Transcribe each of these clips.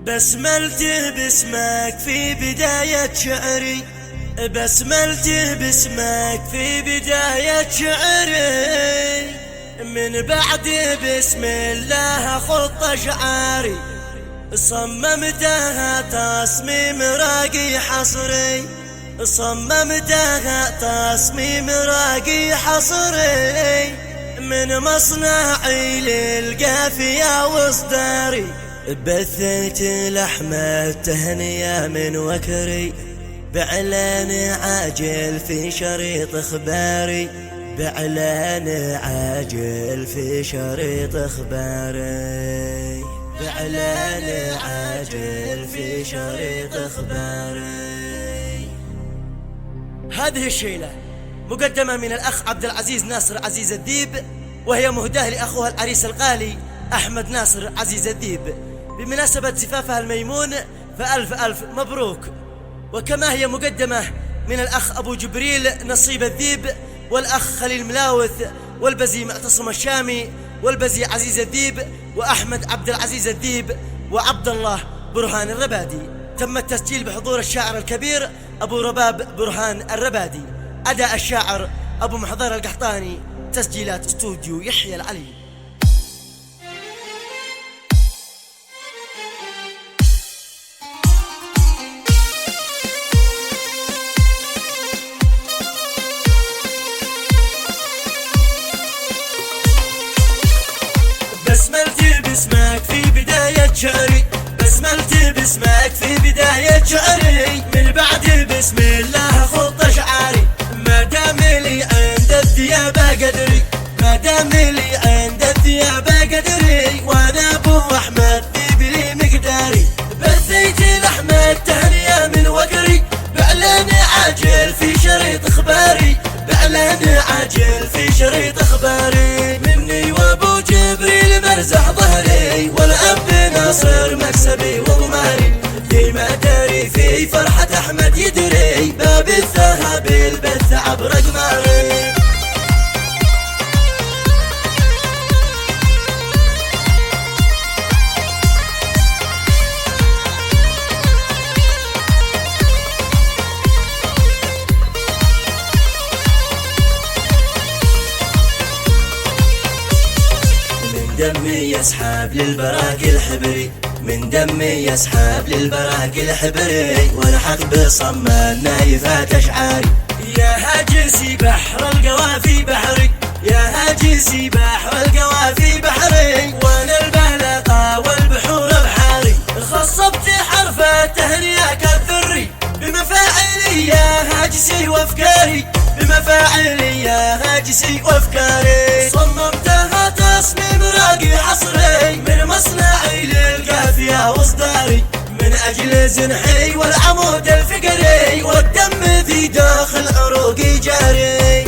بسملت باسمك في بداية شعري، بسملت باسمك في بداية شعري، من بعد بسم الله خط أشعاري، صممتها تصميم راقي حصري، صممتها تصميم راقي حصري، من مصنعي للقافية واصداري، بثيت لحم التهنية من وكري، بإعلان عاجل في شريط إخباري، بإعلان عاجل في شريط إخباري، بإعلان عاجل في شريط إخباري. هذه الشيلة مقدمة من الأخ عبد العزيز ناصر عزيز الديب، وهي مهداة لأخوها العريس الغالي أحمد ناصر عزيز الديب بمناسبة زفافها الميمون، فألف ألف مبروك. وكما هي مقدمة من الأخ أبو جبريل نصيب الديب، والأخ خليل ملاوث، والبزي معتصم الشامي، والبزي عزيز الديب، وأحمد عبد العزيز الديب، وعبد الله برهان الربادي. تم التسجيل بحضور الشاعر الكبير أبو رباب برهان الربادي، أداء الشاعر أبو محضر القحطاني، تسجيلات استوديو يحيى العلي. بسملت باسمك في بداية شعري، بسملت باسمك في بداية شعري، من بعد بسم الله خط أشعاري، ما دام لي عند الثيابة قدري، ما دام لي عند الثيابة قدري، وانا ابو احمد بلي مقداري، بثيت لحم التهنية من وقري، باعلان عاجل في شريط اخباري، باعلان عاجل في شريط اخباري، مني وابو جبريل مرزح ظهري، والاب ناصر مكسبي وضماري، فيما داري في فرحة احمد يدري، باب الذهب البث عبر اقماري. دمي يسحب للبراق الحبري، من دمي يسحب البراق الحبري، والحق بصم النايفات اشعاري، يا هاجسي بحر القوافي بحري، يا هاجسي بحر القوافي بحري، وانا البلقا والبحور بحاري، خصبت حرف التهنئة كالذري، بمفاعلي يا هاجسي وافكاري، بمفاعلي يا هاجسي وافكاري، صممتها تصميم راقي حصري، من مصنعي للقافية واصداري، من اجل زنحي والعمود الفقري، والدم في داخل عروقي جاري.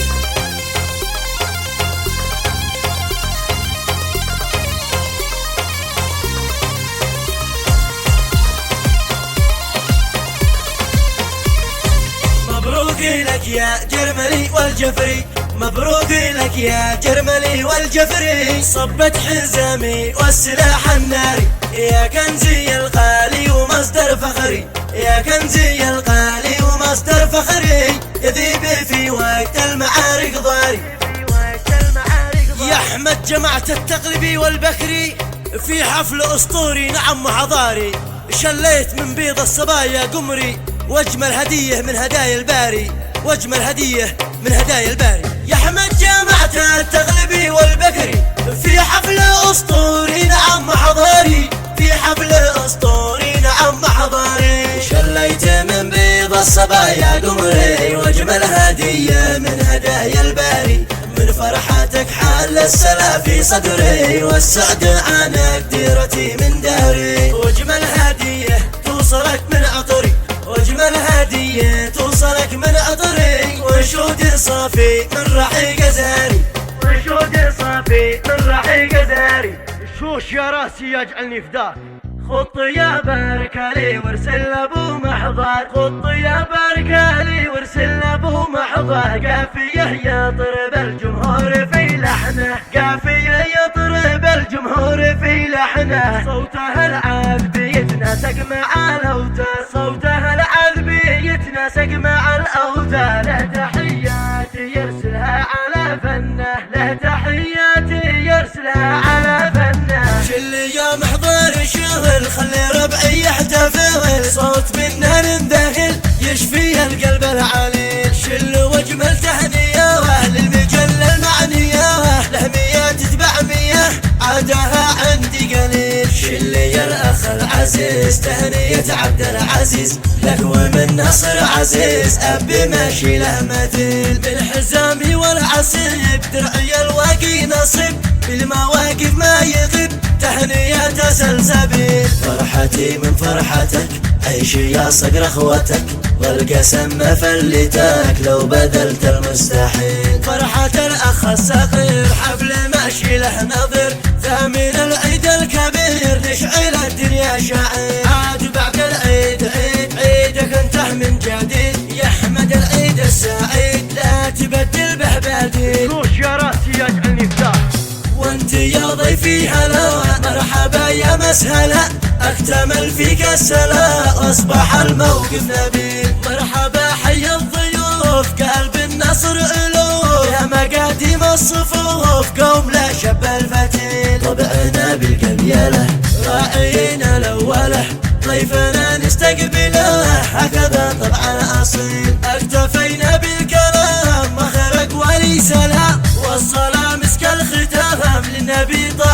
مبروك لك يا جرملي والجفري، مبروك لك يا جرملي والجفري، صبت حزامي والسلاح الناري، يا كنزي الغالي ومصدر فخري، يا كنزي الغالي ومصدر فخري، يذيب في وقت المعارك ضاري، يا احمد جمعت التقلبي والبكري في حفل اسطوري نعم حضاري، شليت من بيض الصبايا قمري، واجمل هديه من هدايا الباري، واجمل هديه من هدايا الباري، يا احمد جمعت التغلبي والبكري في حفل اسطوري نعم حضاري، في حفل اسطوري نعم حضاري، شليت من بيض الصبايا قمري، واجمل هديه من هدايا الباري، من فرحتك حل السلا في صدري، والسعد عنك ديرتي من داري، واجمل هديه توصلك من عطري، واجمل هديه توصلك من عطري، وشود صافي من رحيق زهري، وشود صافي من رحيق زهري، شوش يا راسي يجعلني فداك، خط يا بارك لي وارسل ابو محضر، خط يا بارك لي وارسل ابو محضر، قافيه يطرب الجمهور في لحنه، قافيه يطرب الجمهور في لحنه، صوتها العذب يتنادى يتناسق مع الأوتار، صوته العذبي يتناسق مع الأوتار. له تحيات يرسلها على فنه، له تحيات يرسلها على فنه. شل يا محضر شغل خلي ربعي يحتفل، صوت منه ننذهل يشفي القلب العليل. شل واجمل تهنية للمجلة المعنية، له مية تتبع مية عادها عندي قليل. شل يا الأخ العزيز تهنية عبد العزيز، لك ومن نصر عزيز أبي ماشي له مثيل. بالحزام والعصيب درعي الواقي نصيب، بالمواقف ما يغيب تهنية سلسبيل. فرحتي من فرحتك عيش يا صقر اخوتك، والقسم ما فلتك لو بذلت المستحيل. فرحة الأخ الصغير حفل ماشي له نظير، ثامن العيد الكبير نشعل الدنيا شعير. عاد بعد العيد عيد عيدك انته من جديد، يا احمد العيد السعيد لا تبدل به بديل. روش يا راسي يجعلني فتاح، وانت يا ضيفي هلا مرحبا يا مسهلا، اكتمل فيك السلا واصبح الموقف نبيل. مرحبا حي الضيوف قلب النصر الوف، يا مقاديم الصفوف قوم لا شب الفتيل. طبعنا بالقبيله راعينا الاوله، ضيفنا نستقبله هكذا طبعا اصيل. اكتفينا بالكلام مخرق ولي سلام، والصلاه مسك الختام للنبي طه